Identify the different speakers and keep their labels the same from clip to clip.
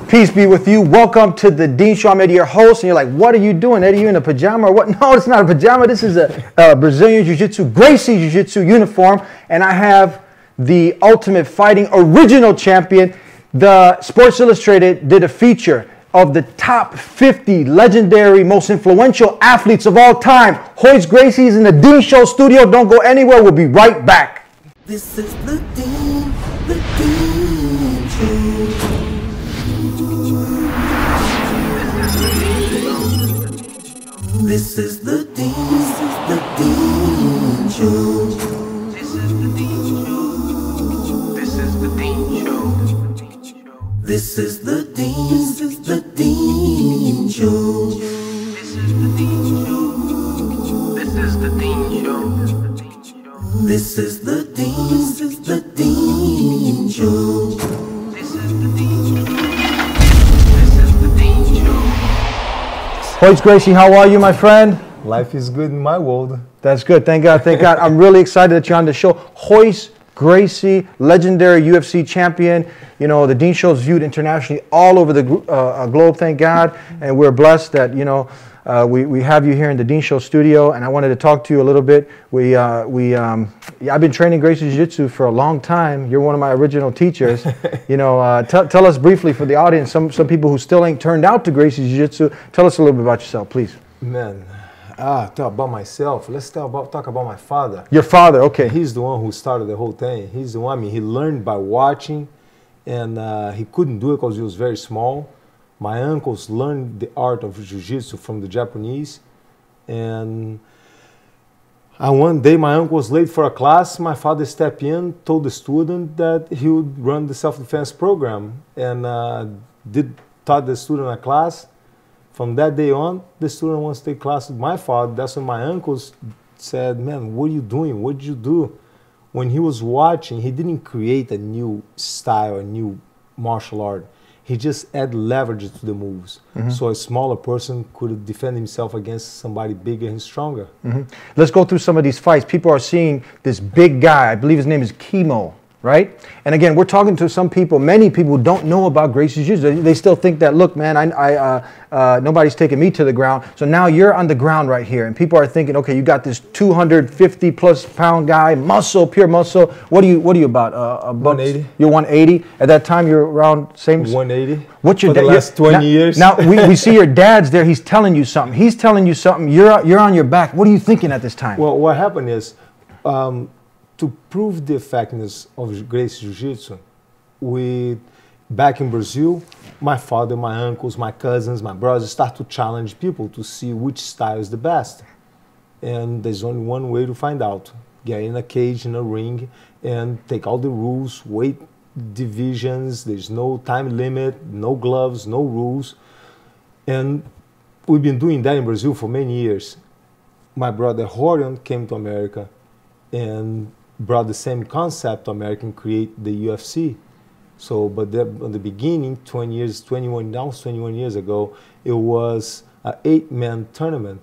Speaker 1: Peace be with you. Welcome to the Deen Show. I'm Eddie, your host, and you're like, what are you doing, Eddie? You in a pajama or what? No, it's not a pajama. This is a Brazilian Jiu-Jitsu, Gracie Jiu-Jitsu uniform, and I have the Ultimate Fighting original champion. The Sports Illustrated did a feature of the top 50 legendary, most influential athletes of all time. Royce Gracie is in the Deen Show studio. Don't go anywhere. We'll be right back.
Speaker 2: This is the Deen Show. This is the Deen Show. This is the Deen Show. This is the Deen Show. This is the Deen Show. This is the Deen Show. This is the Deen Show. This is the Deen Show. This is the Deen Show.
Speaker 1: Royce Gracie, how are you, my friend?
Speaker 3: Life is good in my world.
Speaker 1: That's good. Thank God. Thank God. I'm really excited that you're on the show. Royce Gracie, legendary UFC champion. You know, the Deen Show is viewed internationally all over the globe, thank God. And we're blessed that, you know, we have you here in the Deen Show studio. And I wanted to talk to you a little bit. I've been training Gracie Jiu-Jitsu for a long time. You're one of my original teachers. You know, tell us briefly for the audience, some people who still ain't turned out to Gracie Jiu-Jitsu. Tell us a little bit about yourself, please.
Speaker 3: Man, talk about myself. Let's talk about my father.
Speaker 1: Your father, okay.
Speaker 3: He's the one who started the whole thing. He's the one, I mean, he learned by watching, and he couldn't do it because he was very small. My uncles learned the art of Jiu-Jitsu from the Japanese, and one day my uncle was late for a class. My father stepped in, told the student that he would run the self-defense program, and taught the student a class. From that day on, the student wants to take class with my father. That's when my uncles said, man, what are you doing? What did you do? When he was watching, he didn't create a new style, a new martial art. He just added leverage to the moves. Mm-hmm. So a smaller person could defend himself against somebody bigger and stronger. Mm-hmm.
Speaker 1: Let's go through some of these fights. People are seeing this big guy. I believe his name is Chemo, right? And again, we're talking to some people, many people who don't know about Gracie Jiu-Jitsu. They still think that, look, man, nobody's taking me to the ground. So now you're on the ground right here. And people are thinking, okay, you got this 250+ pound guy, muscle, pure muscle. What are you about?
Speaker 3: 180.
Speaker 1: You're 180. At that time, you're around same.
Speaker 3: 180.
Speaker 1: What's your
Speaker 3: for the last 20 years?
Speaker 1: Now we see your dad's there. He's telling you something. He's telling you something. You're on your back. What are you thinking at this time?
Speaker 3: Well, what happened is, to prove the effectiveness of Gracie Jiu-Jitsu, back in Brazil, my father, my uncles, my cousins, my brothers start to challenge people to see which style is the best. And there's only one way to find out. Get in a cage, in a ring, and take all the rules, weight divisions, there's no time limit, no gloves, no rules. And we've been doing that in Brazil for many years. My brother Horion came to America and brought the same concept to America and create the UFC. So, but in the beginning, 21 years ago, it was an 8-man tournament.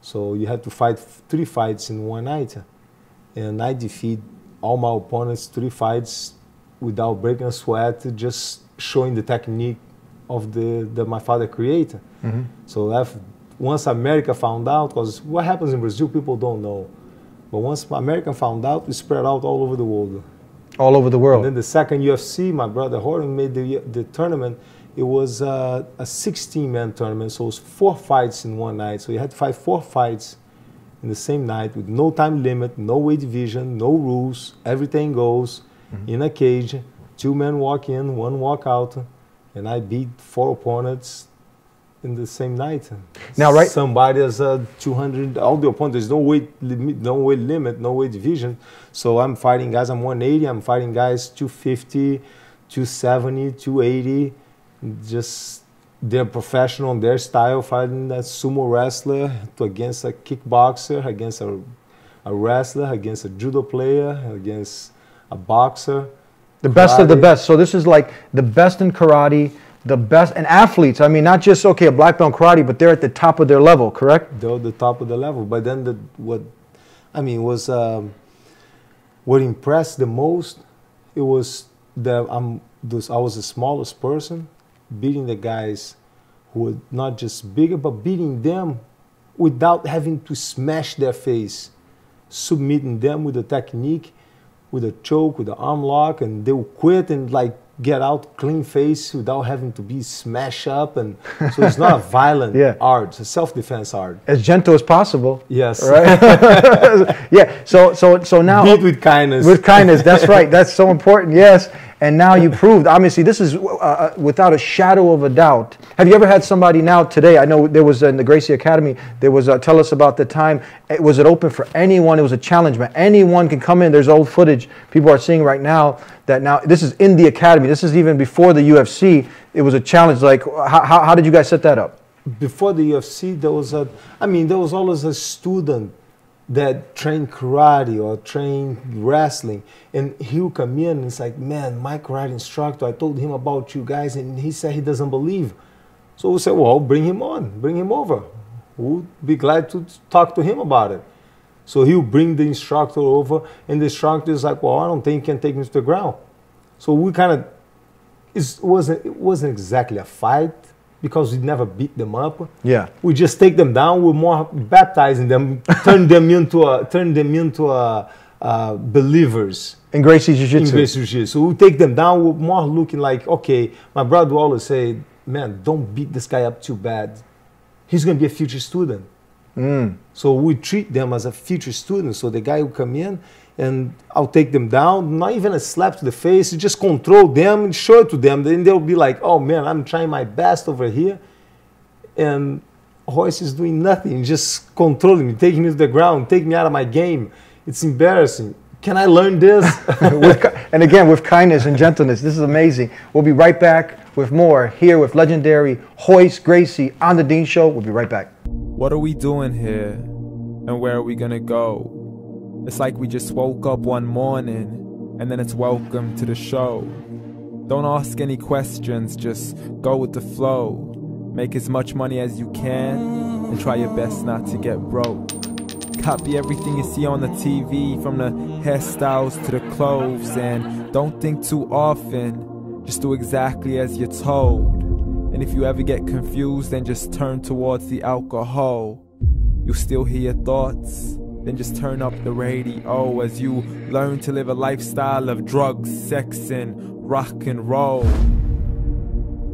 Speaker 3: So you had to fight 3 fights in one night. And I defeat all my opponents 3 fights without breaking a sweat, just showing the technique of that my father created. Mm-hmm. So once America found out, because what happens in Brazil, people don't know. But once America found out, we spread out all over the world.
Speaker 1: All over the world.
Speaker 3: And then the second UFC, my brother Horton made the tournament. It was a 16-man tournament, so it was 4 fights in one night. So you had to fight 4 fights in the same night with no time limit, no weight division, no rules. Everything goes in a cage. 2 men walk in, 1 walk out. And I beat 4 opponents in the same night.
Speaker 1: Now, right?
Speaker 3: Somebody has 200, all the opponents, there's no weight limit, no weight division. So I'm fighting guys, I'm 180, I'm fighting guys 250, 270, 280. Just, they're professional in their style, fighting a sumo wrestler against a kickboxer, against a wrestler, against a judo player, against a boxer.
Speaker 1: The best of the best. So this is like the best in karate, the best, and athletes. I mean, not just, okay, a black belt in karate, but they're at the top of their level, correct?
Speaker 3: They're at the top of the level. But then what I mean, it was what impressed the most. It was that I was the smallest person, beating the guys who were not just bigger, but beating them without having to smash their face, submitting them with a technique, with a choke, with the arm lock, and they will quit and like get out clean face without having to be smashed up. And so it's not a violent art, it's a self-defense art.
Speaker 1: As gentle as possible.
Speaker 3: Yes.
Speaker 1: Right? Yeah. So now
Speaker 3: beat with kindness.
Speaker 1: With kindness, that's right. That's so important. Yes. And now you proved, obviously, this is without a shadow of a doubt. Have you ever had somebody now today? I know there was in the Gracie Academy, there was, tell us about the time. Was it open for anyone? It was a challenge, man. Anyone can come in. There's old footage people are seeing right now that now, this is in the Academy. This is even before the UFC. It was a challenge. Like, how did you guys set that up?
Speaker 3: Before the UFC, there was there was always a student that trained karate or trained wrestling, and he would come in and it's like, man, my karate instructor, I told him about you guys and he said he doesn't believe. So we said, well, bring him on, bring him over. We'll be glad to talk to him about it. So he'll bring the instructor over, and the instructor is like, well, I don't think he can take me to the ground. So we kind of, it wasn't exactly a fight, because we never beat them up. Yeah. We just take them down. We're more baptizing them, turn them into believers.
Speaker 1: In Gracie Jiu-Jitsu.
Speaker 3: In Gracie Jiu-Jitsu. So we take them down. We're more looking like, okay, my brother will always say, man, don't beat this guy up too bad. He's going to be a future student. So we treat them as a future student. So the guy will come in, and I'll take them down, not even a slap to the face, just control them and show it to them. Then they'll be like, oh man, I'm trying my best over here. And Royce is doing nothing, just controlling me, taking me to the ground, taking me out of my game. It's embarrassing. Can I learn this?
Speaker 1: And again, with kindness and gentleness. This is amazing. We'll be right back with more here with legendary Royce Gracie on The Deen Show. We'll be right back.
Speaker 4: What are we doing here? And where are we gonna go? It's like we just woke up one morning, and then it's welcome to the show. Don't ask any questions, just go with the flow. Make as much money as you can, and try your best not to get broke. Copy everything you see on the TV, from the hairstyles to the clothes, and don't think too often, just do exactly as you're told. And if you ever get confused, then just turn towards the alcohol. You'll still hear your thoughts, then just turn up the radio as you learn to live a lifestyle of drugs, sex, and rock and roll.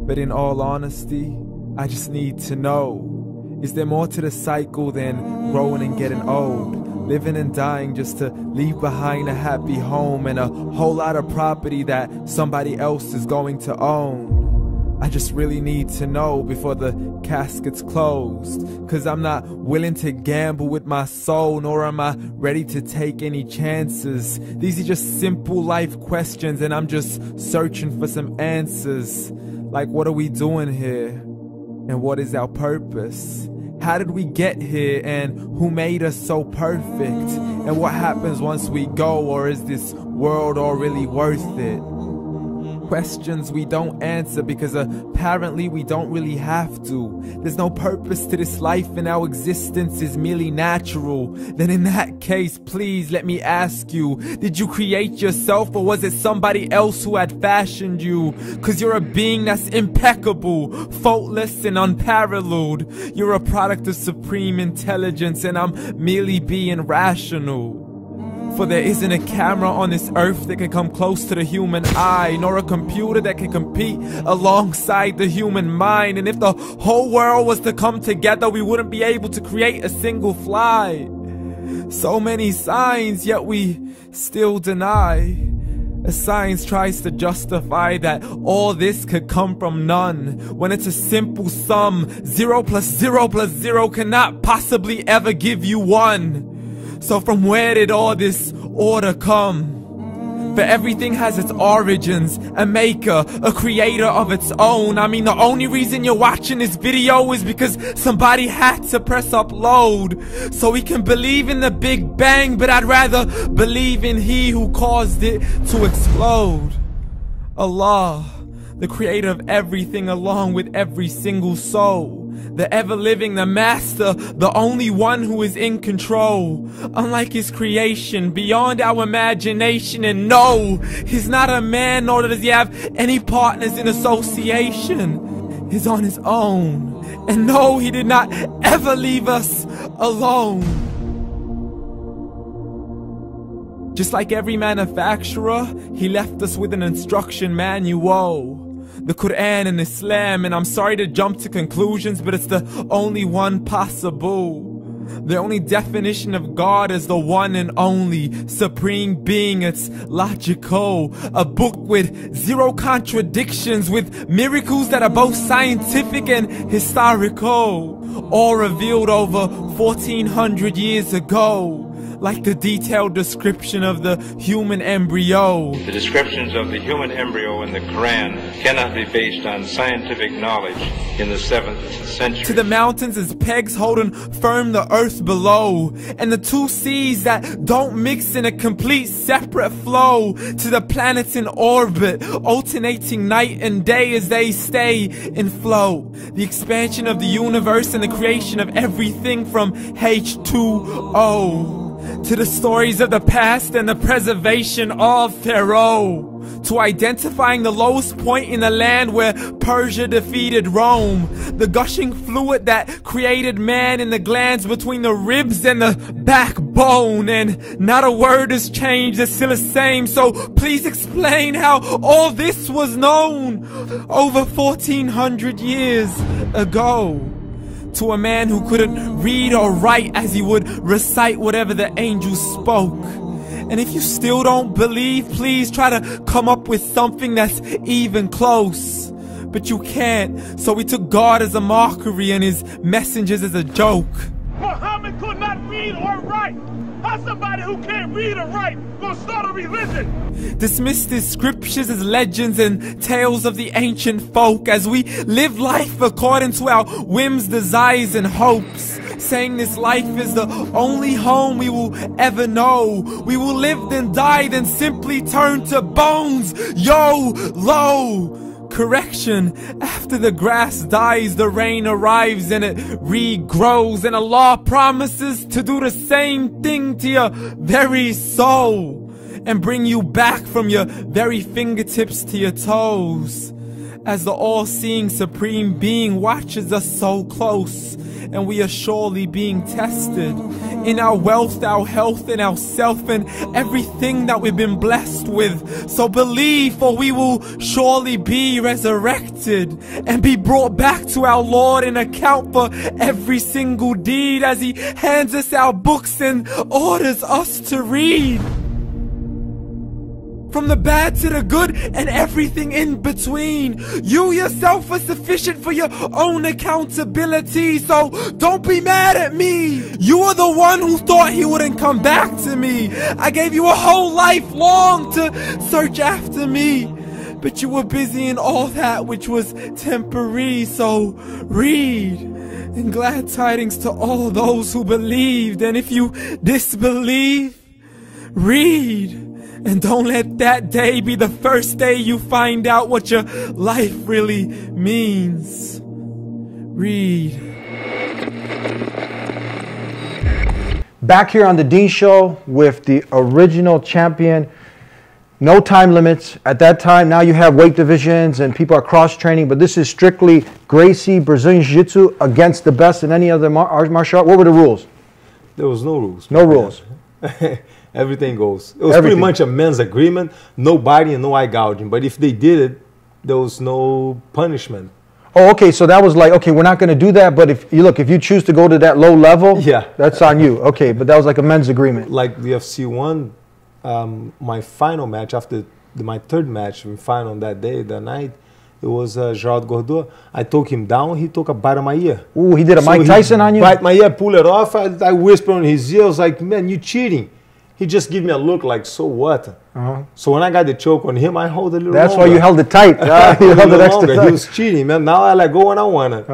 Speaker 4: But in all honesty, I just need to know, is there more to the cycle than growing and getting old? Living and dying just to leave behind a happy home and a whole lot of property that somebody else is going to own. I just really need to know before the casket's closed, 'cause I'm not willing to gamble with my soul, nor am I ready to take any chances. These are just simple life questions, and I'm just searching for some answers. Like, what are we doing here? And what is our purpose? How did we get here, and who made us so perfect? And what happens once we go, or is this world all really worth it? Questions we don't answer because apparently we don't really have to. There's no purpose to this life and our existence is merely natural. Then in that case, please let me ask you, did you create yourself, or was it somebody else who had fashioned you? 'Cause you're a being that's impeccable, faultless and unparalleled. You're a product of supreme intelligence, and I'm merely being rational. For there isn't a camera on this earth that can come close to the human eye, nor a computer that can compete alongside the human mind. And if the whole world was to come together, we wouldn't be able to create a single fly. So many signs, yet we still deny. As science tries to justify that all this could come from none, when it's a simple sum. 0 plus 0 plus 0 cannot possibly ever give you 1. So from where did all this order come? For everything has its origins, a maker, a creator of its own. I mean, the only reason you're watching this video is because somebody had to press upload. So we can believe in the Big Bang, but I'd rather believe in He who caused it to explode. Allah, the creator of everything along with every single soul. the ever-living, the master, the only one who is in control. Unlike his creation, beyond our imagination. And no, he's not a man, nor does he have any partners in association. He's on his own. And no, he did not ever leave us alone. Just like every manufacturer, he left us with an instruction manual. The Quran and Islam, and I'm sorry to jump to conclusions, but it's the only one possible. The only definition of God is the one and only supreme being. It's logical. A book with zero contradictions, with miracles that are both scientific and historical. All revealed over 1400 years ago. Like the detailed description of the human embryo.
Speaker 5: The descriptions of the human embryo in the Quran cannot be based on scientific knowledge in the 7th century.
Speaker 4: To the mountains as pegs holding firm the earth below, and the two seas that don't mix in a complete separate flow. To the planets in orbit, alternating night and day as they stay in flow. The expansion of the universe and the creation of everything from H2O. To the stories of the past and the preservation of Pharaoh. To identifying the lowest point in the land where Persia defeated Rome. The gushing fluid that created man in the glands between the ribs and the backbone. And not a word has changed, it's still the same. So please explain how all this was known over 1400 years ago. To a man who couldn't read or write as he would recite whatever the angels spoke. And if you still don't believe, please try to come up with something that's even close. But you can't, so we took God as a mockery and his messengers as a joke.
Speaker 6: Muhammad could not read or write. How somebody who can't read or write gonna start a religion?
Speaker 4: Dismissed his scriptures as legends and tales of the ancient folk as we live life according to our whims, desires, and hopes. Saying this life is the only home we will ever know. We will live then die, then simply turn to bones. YOLO! Correction, after the grass dies, the rain arrives and it regrows. And Allah promises to do the same thing to your very soul and bring you back from your very fingertips to your toes. As the all-seeing supreme being watches us so close, and we are surely being tested in our wealth, our health, and our self, and everything that we've been blessed with. So believe, for we will surely be resurrected and be brought back to our Lord and account for every single deed as he hands us our books and orders us to read. From the bad to the good and everything in between. You yourself are sufficient for your own accountability, so don't be mad at me. You are the one who thought he wouldn't come back to me. I gave you a whole life long to search after me, but you were busy in all that which was temporary. So read, and glad tidings to all those who believed. And if you disbelieve, read. And don't let that day be the first day you find out what your life really means. Read.
Speaker 1: Back here on the Deen Show with the original champion. No time limits. At that time, now you have weight divisions and people are cross-training, but this is strictly Gracie, Brazilian Jiu-Jitsu against the best in any other martial art. What were the rules?
Speaker 3: There was no rules.
Speaker 1: No rules.
Speaker 3: Everything goes. It was pretty much a men's agreement, no biting and no eye gouging. But if they did it, there was no punishment.
Speaker 1: Oh, okay. So that was like, okay, we're not going to do that. But if you choose to go to that low level,
Speaker 3: yeah,
Speaker 1: that's on you. Okay, but that was like a men's agreement.
Speaker 3: Like the UFC one, my final match after my third match, final that day, that night, it was Geraldo Gordon. I took him down. He took a bite of my ear.
Speaker 1: Ooh, he did a Mike Tyson on you?
Speaker 3: Bite my ear, pull it off. I whispered in his ear. I was like, man, you cheating. He just gave me a look like, so what? So when I got the choke on him, I hold it a little longer.
Speaker 1: That's why you held it tight. You held it extra tight.
Speaker 3: He was cheating, man. Now I let go when I want it.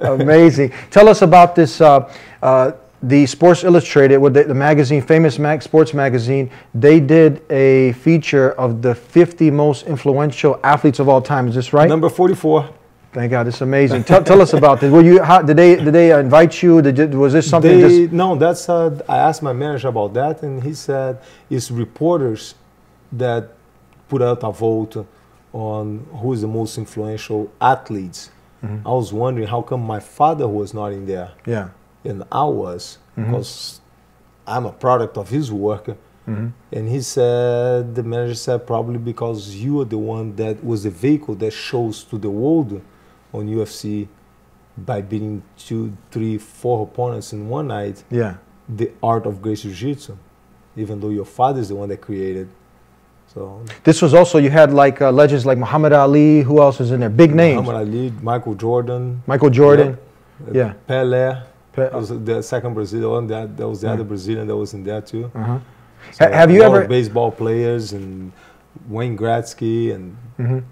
Speaker 1: Amazing. Tell us about this, the Sports Illustrated, with the magazine, famous sports magazine. They did a feature of the 50 most influential athletes of all time. Is this right?
Speaker 3: Number 44.
Speaker 1: Thank God, it's amazing. Tell us about this. Were you? Did they invite you? Was this something?
Speaker 3: No, that's. I asked my manager about that, and he said it's reporters that put out a vote on who is the most influential athletes. I was wondering how come my father was not in there.
Speaker 1: Yeah.
Speaker 3: And I was, because I'm a product of his work. And he said, the manager said, probably because you are the one that was the vehicle that shows to the world on UFC by beating 2, 3, 4 opponents in one night.
Speaker 1: Yeah.
Speaker 3: The art of Gracie Jiu-Jitsu, even though your father is the one that created. So
Speaker 1: this was also, you had like legends like Muhammad Ali. Who else was in there? Big names.
Speaker 3: Muhammad Ali, Michael Jordan.
Speaker 1: Michael Jordan.
Speaker 3: Yep.
Speaker 1: Yeah.
Speaker 3: Pelé. Was the second Brazilian one. That was the other Brazilian that was in there too.
Speaker 1: So have you ever
Speaker 3: baseball players and Wayne Gretzky and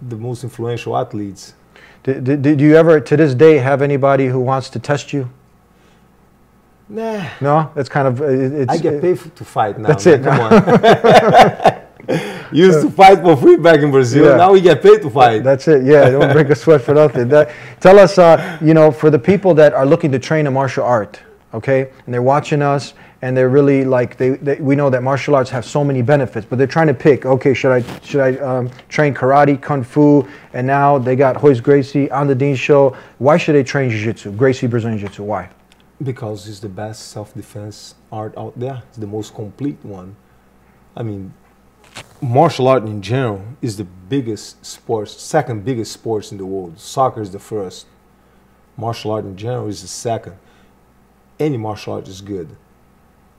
Speaker 3: the most influential athletes?
Speaker 1: Did you ever to this day have anybody who wants to test you?
Speaker 3: Nah.
Speaker 1: No, it's kind of.
Speaker 3: I get paid to fight now.
Speaker 1: That's
Speaker 3: man.
Speaker 1: it.
Speaker 3: Come on. Used to fight for free back in Brazil.
Speaker 1: Yeah.
Speaker 3: Now we get paid to fight.
Speaker 1: That's it. Yeah, don't break a sweat for nothing. Tell us, you know, for the people that are looking to train a martial art, okay, and they're watching us, and they're really like, we know that martial arts have so many benefits, but they're trying to pick. Okay, should I train karate, kung fu, and now they got Royce Gracie on the Deen Show. Why should they train jiu-jitsu, Gracie Brazilian Jiu-Jitsu? Why?
Speaker 3: Because it's the best self-defense art out there. It's the most complete one. I mean, martial art in general is the biggest sports, second biggest sports in the world. Soccer is the first. Martial art in general is the second. Any martial art is good.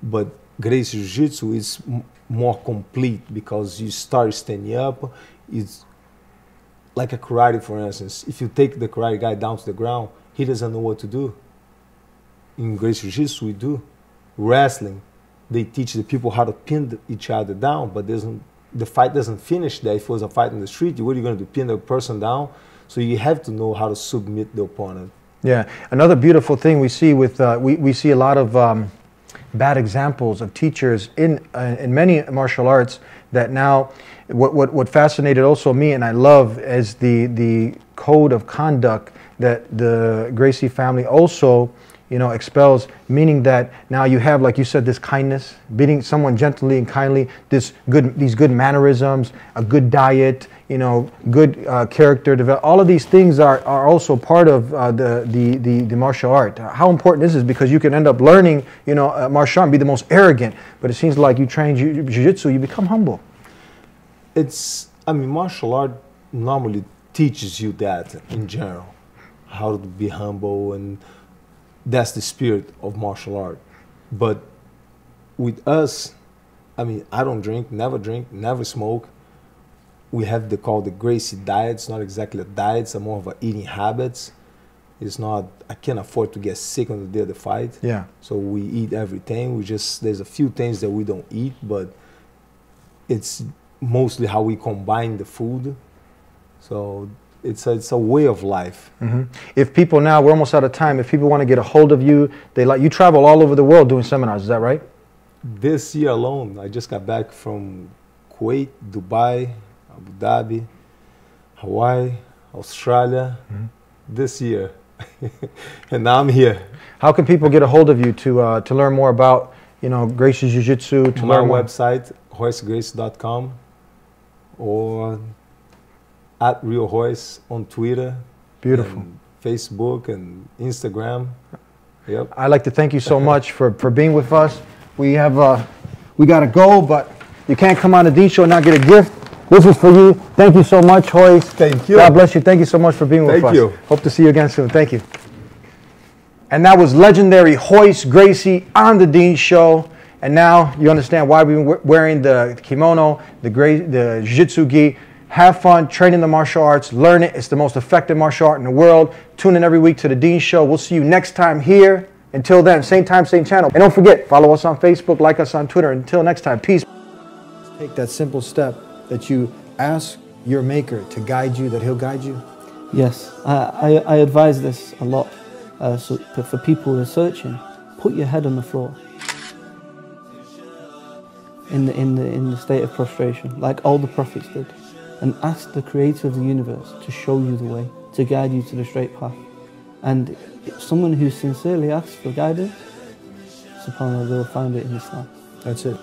Speaker 3: But Gracie Jiu-Jitsu is more complete because you start standing up. It's like a karate, for instance. If you take the karate guy down to the ground, he doesn't know what to do. In Gracie Jiu-Jitsu, we do. Wrestling, they teach the people how to pin each other down, but the fight doesn't finish there. If it was a fight in the street, what are you going to do? Pin the person down? So you have to know how to submit the opponent. Yeah.
Speaker 1: Another beautiful thing we see with, we see a lot of bad examples of teachers in many martial arts that now, what fascinated also me and I love is the code of conduct that the Gracie family also, you know, expels, meaning that now you have, like you said, this kindness, beating someone gently and kindly, these good mannerisms, a good diet, you know, good character development. All of these things are also part of the martial art. How important is this? Because you can end up learning, you know, martial art and be the most arrogant, but it seems like you train jiu-jitsu, you become humble.
Speaker 3: I mean, martial art normally teaches you that in general, how to be humble, and that's the spirit of martial art. But with us, I mean, I don't drink, never smoke. We have called the Gracie diet. It's not exactly a diet, it's more of a eating habits. It's not, I can't afford to get sick on the day of the fight. Yeah. So we eat everything. There's a few things that we don't eat, but it's mostly how we combine the food. So it's a way of life.
Speaker 1: If people now, we're almost out of time, if people want to get a hold of you, you travel all over the world doing seminars, is that right?
Speaker 3: This year alone, I just got back from Kuwait, Dubai, Abu Dhabi, Hawaii, Australia, this year. And now I'm here.
Speaker 1: How can people get a hold of you to learn more about, you know, Gracie Jiu-Jitsu? To
Speaker 3: my
Speaker 1: learn more?
Speaker 3: Website, roycegracie.com, or at Real Royce on Twitter.
Speaker 1: Beautiful.
Speaker 3: And Facebook and Instagram. Yep.
Speaker 1: I'd like to thank you so much for being with us. We got to go, but you can't come on the Deen Show and not get a gift. This is for you. Thank you so much, Royce.
Speaker 3: Thank you.
Speaker 1: God bless you. Thank you so much for being with us.
Speaker 3: Thank you.
Speaker 1: Hope to see you again soon. Thank you. And that was legendary Royce Gracie on the Deen Show. And now you understand why we've been wearing the kimono, the jiu-jitsu gi. Have fun training the martial arts. Learn it. It's the most effective martial art in the world. Tune in every week to the Deen Show. We'll see you next time here. Until then, same time, same channel. And don't forget, follow us on Facebook, like us on Twitter. Until next time, peace. Take that simple step that you ask your maker to guide you, that he'll guide you.
Speaker 7: Yes, I advise this a lot. So for people who are searching, put your head on the floor in the state of prostration, like all the prophets did. and ask the creator of the universe to show you the way, to guide you to the straight path. And someone who sincerely asks for guidance, subhanAllah, they'll find it in Islam.
Speaker 1: That's it.